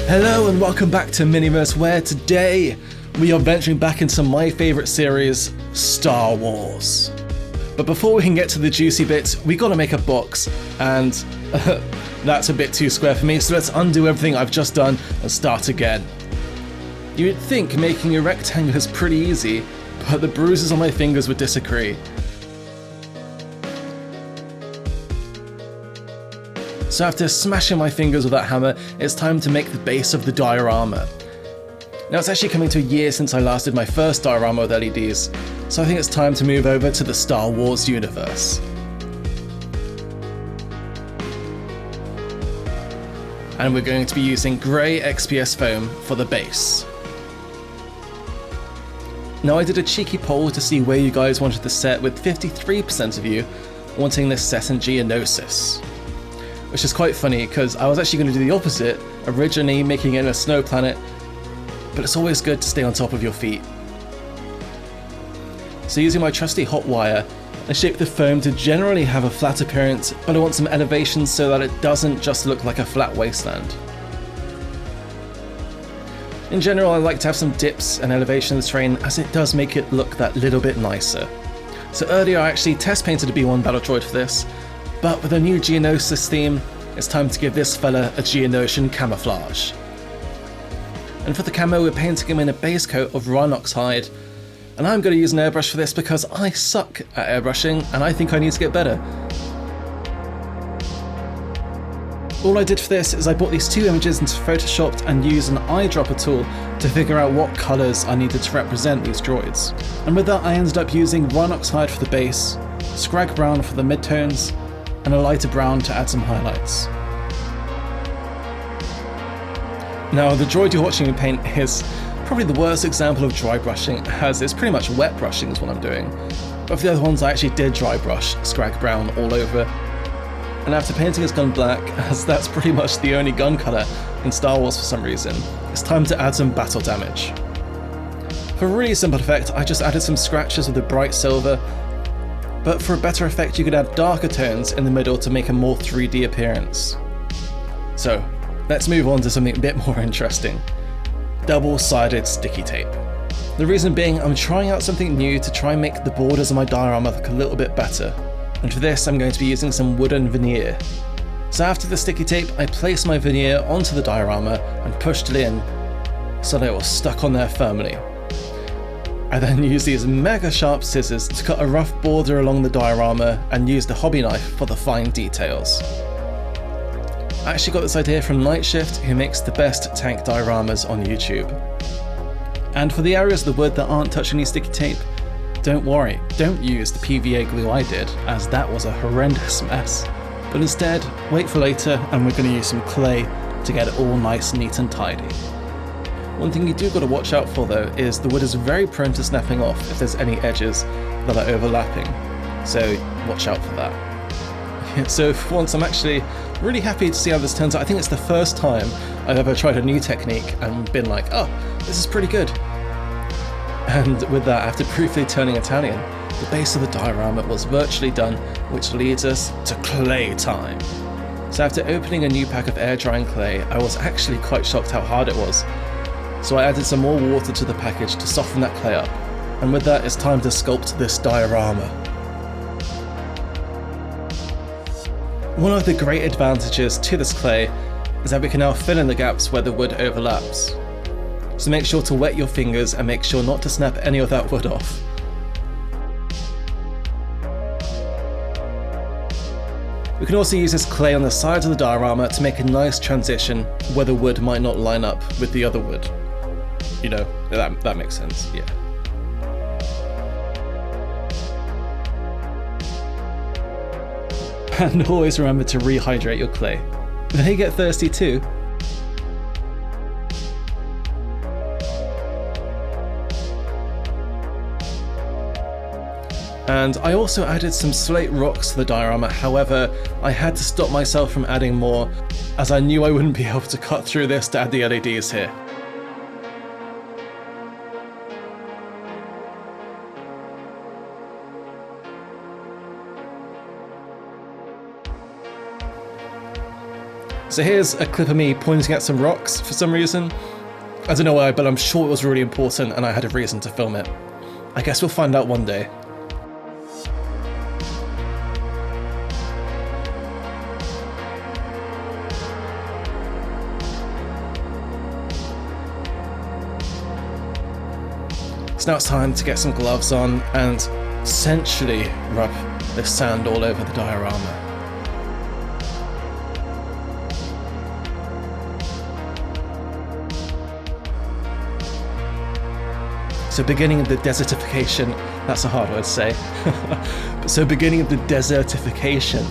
Hello and welcome back to Miniverse, where today we are venturing back into my favourite series, Star Wars. But before we can get to the juicy bits, we gotta make a box, and that's a bit too square for me, so let's undo everything I've just done and start again. You'd think making a rectangle is pretty easy, but the bruises on my fingers would disagree. So after smashing my fingers with that hammer, it's time to make the base of the diorama. Now it's actually coming to a year since I last did my first diorama with LEDs, so I think it's time to move over to the Star Wars universe. And we're going to be using grey XPS foam for the base. Now I did a cheeky poll to see where you guys wanted the set, with 53% of you wanting this set in Geonosis. Which is quite funny because I was actually going to do the opposite, originally making it in a snow planet, but it's always good to stay on top of your feet. So using my trusty hot wire, I shaped the foam to generally have a flat appearance, but I want some elevation so that it doesn't just look like a flat wasteland. In general, I like to have some dips and elevation in the terrain, as it does make it look that little bit nicer. So earlier I actually test painted a B1 battle droid for this, but with a new Geonosis theme, it's time to give this fella a Geonosian camouflage. And for the camo, we're painting him in a base coat of Rhinox hide, and I'm going to use an airbrush for this because I suck at airbrushing and I think I need to get better. All I did for this is I brought these two images into Photoshop and used an eyedropper tool to figure out what colours I needed to represent these droids. And with that I ended up using Rhinox hide for the base, Scrag brown for the midtones, and a lighter brown to add some highlights. Now the droid you're watching me paint is probably the worst example of dry brushing, as it's pretty much wet brushing is what I'm doing. But for the other ones I actually did dry brush Scrag brown all over. And after painting his gun black, as that's pretty much the only gun colour in Star Wars for some reason, it's time to add some battle damage. For a really simple effect, I just added some scratches with a bright silver, but for a better effect you could add darker tones in the middle to make a more 3D appearance. So, let's move on to something a bit more interesting. Double-sided sticky tape. The reason being, I'm trying out something new to try and make the borders of my diorama look a little bit better, and for this I'm going to be using some wooden veneer. So after the sticky tape, I placed my veneer onto the diorama and pushed it in so that it was stuck on there firmly. I then used these mega sharp scissors to cut a rough border along the diorama and used a hobby knife for the fine details. I actually got this idea from Nightshift, who makes the best tank dioramas on YouTube. And for the areas of the wood that aren't touching any sticky tape, don't worry, don't use the PVA glue I did, as that was a horrendous mess. But instead, wait for later and we're going to use some clay to get it all nice, neat and tidy. One thing you do got to watch out for though is the wood is very prone to snapping off if there's any edges that are overlapping, so watch out for that. So for once I'm actually really happy to see how this turns out. I think it's the first time I've ever tried a new technique and been like, oh, this is pretty good. And with that, after briefly turning Italian, the base of the diorama was virtually done, which leads us to clay time. So after opening a new pack of air drying clay, I was actually quite shocked how hard it was. So I added some more water to the package to soften that clay up, and with that it's time to sculpt this diorama. One of the great advantages to this clay is that we can now fill in the gaps where the wood overlaps. So make sure to wet your fingers and make sure not to snap any of that wood off. We can also use this clay on the sides of the diorama to make a nice transition where the wood might not line up with the other wood. You know, that makes sense, yeah. And always remember to rehydrate your clay. They get thirsty too. And I also added some slate rocks to the diorama, however, I had to stop myself from adding more, as I knew I wouldn't be able to cut through this to add the LEDs here. So here's a clip of me pointing at some rocks for some reason. I don't know why, but I'm sure it was really important and I had a reason to film it. I guess we'll find out one day. So now it's time to get some gloves on and essentially rub the sand all over the diorama. So beginning of the desertification, that's a hard word to say. So beginning of the desertification,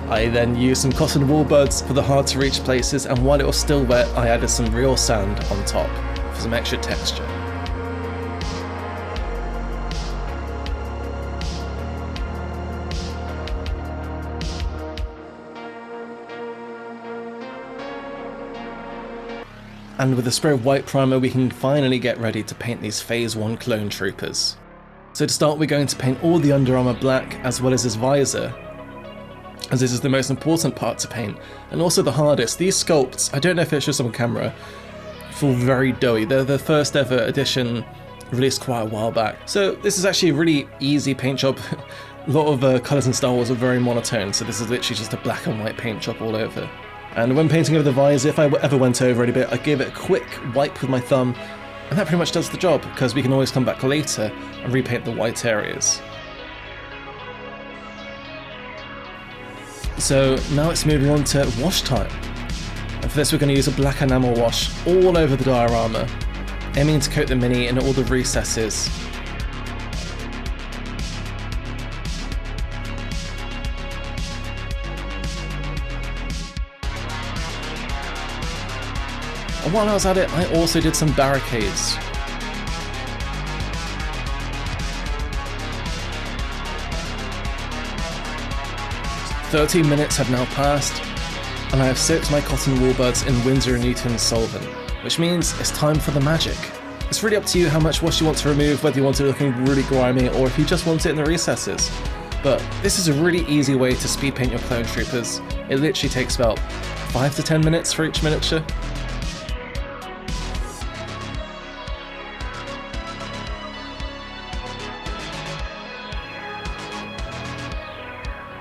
I then used some cotton wool buds for the hard to reach places, and while it was still wet, I added some real sand on top for some extra texture. And with a spray of white primer, we can finally get ready to paint these Phase 1 clone troopers. So to start, we're going to paint all the under armour black, as well as his visor, as this is the most important part to paint, and also the hardest. These sculpts, I don't know if it's just on camera, feel very doughy. They're the first ever edition, released quite a while back. So this is actually a really easy paint job. A lot of colours in Star Wars are very monotone, so this is literally just a black and white paint job all over. And when painting over the visor, if I ever went over it a bit, I give it a quick wipe with my thumb, and that pretty much does the job, because we can always come back later and repaint the white areas. So now it's moving on to wash time. And for this we're going to use a black enamel wash all over the diorama, aiming to coat the Mini in all the recesses. And while I was at it, I also did some barricades. "13 minutes have now passed, and I have soaked my cotton wool buds in Winsor & Newton solvent, which means it's time for the magic. It's really up to you how much wash you want to remove, whether you want it looking really grimy or if you just want it in the recesses. But this is a really easy way to speed paint your clone troopers. It literally takes about 5 to 10 minutes for each miniature.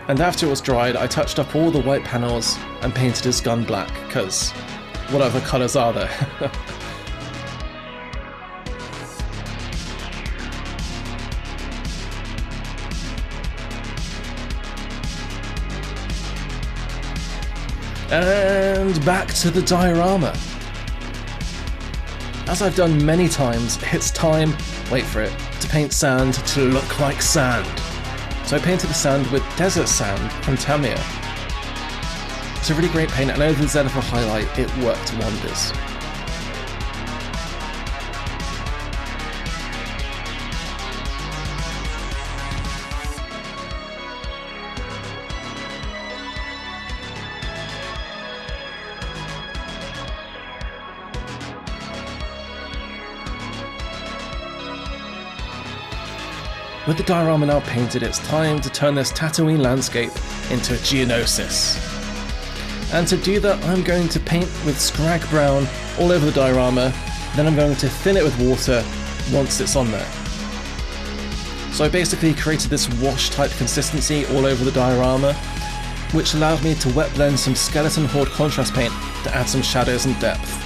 And after it was dried, I touched up all the white panels and painted his gun black, because what other colours are there? And back to the diorama. As I've done many times, it's time, wait for it, to paint sand to look like sand. So I painted the sand with desert sand from Tamiya. It's a really great paint, and over the Zenithal highlight, it worked wonders. With the diorama now painted, it's time to turn this Tatooine landscape into a Geonosis. And to do that, I'm going to paint with Scrag Brown all over the diorama, then I'm going to thin it with water once it's on there. So I basically created this wash type consistency all over the diorama, which allowed me to wet blend some Skeleton Horde contrast paint to add some shadows and depth.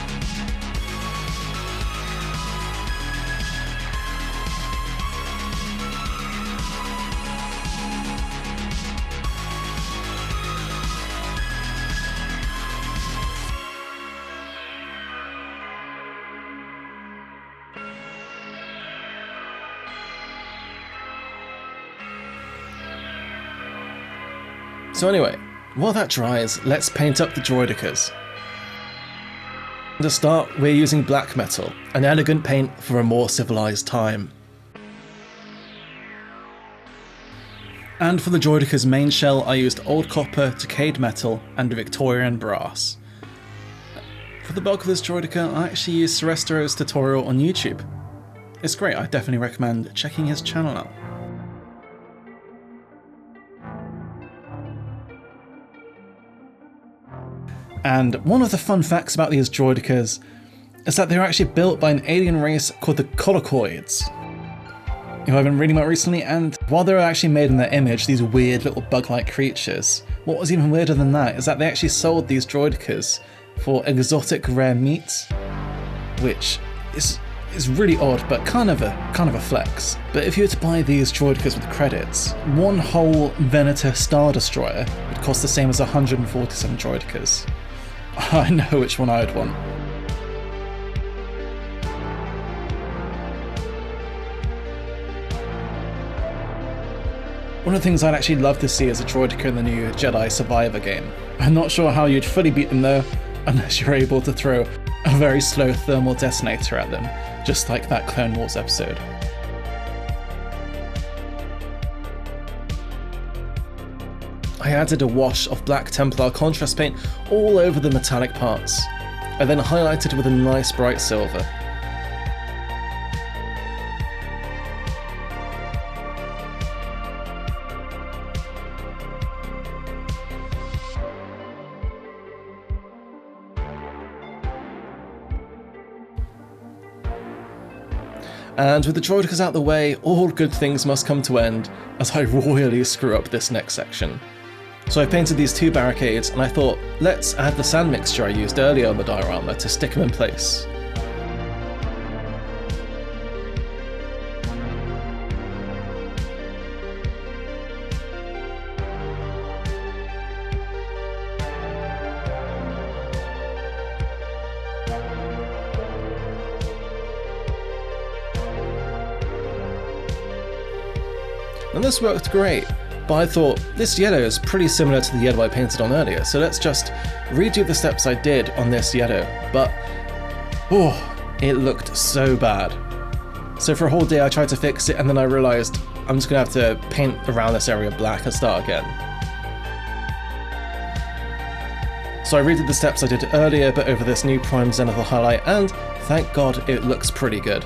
So anyway, while that dries, let's paint up the Droidekas. To start, we're using black metal, an elegant paint for a more civilized time. And for the Droideka's main shell, I used old copper, decayed metal, and Victorian brass. For the bulk of this Droideka, I actually used Serestero's tutorial on YouTube. It's great, I definitely recommend checking his channel out. And one of the fun facts about these Droidekas is that they were actually built by an alien race called the Colocoids, who I've been reading about recently, and while they were actually made in their image, these weird little bug-like creatures, what was even weirder than that is that they actually sold these Droidekas for exotic rare meat, which is really odd, but kind of a flex. But if you were to buy these Droidekas with credits, one whole Veneer Star Destroyer would cost the same as 147 Droidekas. I know which one I'd want. One of the things I'd actually love to see is a Droideka in the new Jedi Survivor game. I'm not sure how you'd fully beat them though, unless you're able to throw a very slow thermal detonator at them, just like that Clone Wars episode. I added a wash of black Templar contrast paint all over the metallic parts. I then highlighted with a nice bright silver. And with the Droidekas out the way, all good things must come to end as I royally screw up this next section. So I painted these two barricades, and I thought, let's add the sand mixture I used earlier on the diorama to stick them in place. And this worked great, but I thought this yellow is pretty similar to the yellow I painted on earlier, so let's just redo the steps I did on this yellow, but it looked so bad. So for a whole day I tried to fix it, and then I realised I'm just going to have to paint around this area black and start again. So I redid the steps I did earlier, but over this new Prime Zenithal highlight, and thank God it looks pretty good.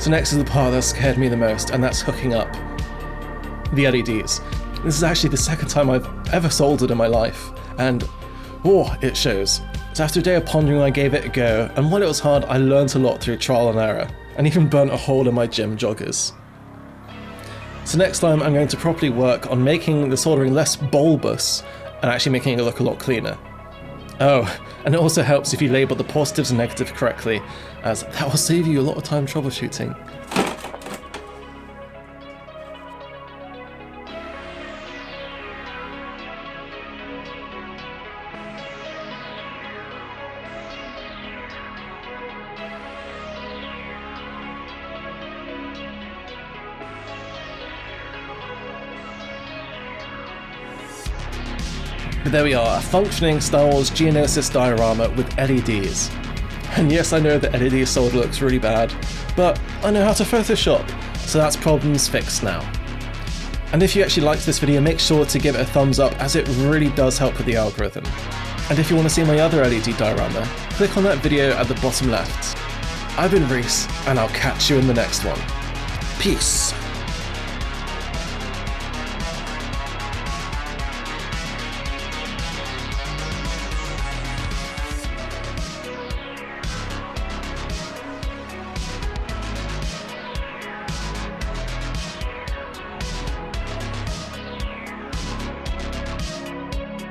So next is the part that scared me the most, and that's hooking up the LEDs. This is actually the second time I've ever soldered in my life, and it shows. So after a day of pondering, I gave it a go, and while it was hard, I learned a lot through trial and error, and even burnt a hole in my gym joggers. So next time I'm going to properly work on making the soldering less bulbous, and actually making it look a lot cleaner. Oh, and it also helps if you label the positives and negatives correctly, as that will save you a lot of time troubleshooting. But there we are, a functioning Star Wars Geonosis diorama with LEDs. And yes, I know that LED solder looks really bad, but I know how to Photoshop, so that's problems fixed now. And if you actually liked this video, make sure to give it a thumbs up, as it really does help with the algorithm. And if you want to see my other LED diorama, click on that video at the bottom left. I've been Reese, and I'll catch you in the next one. Peace.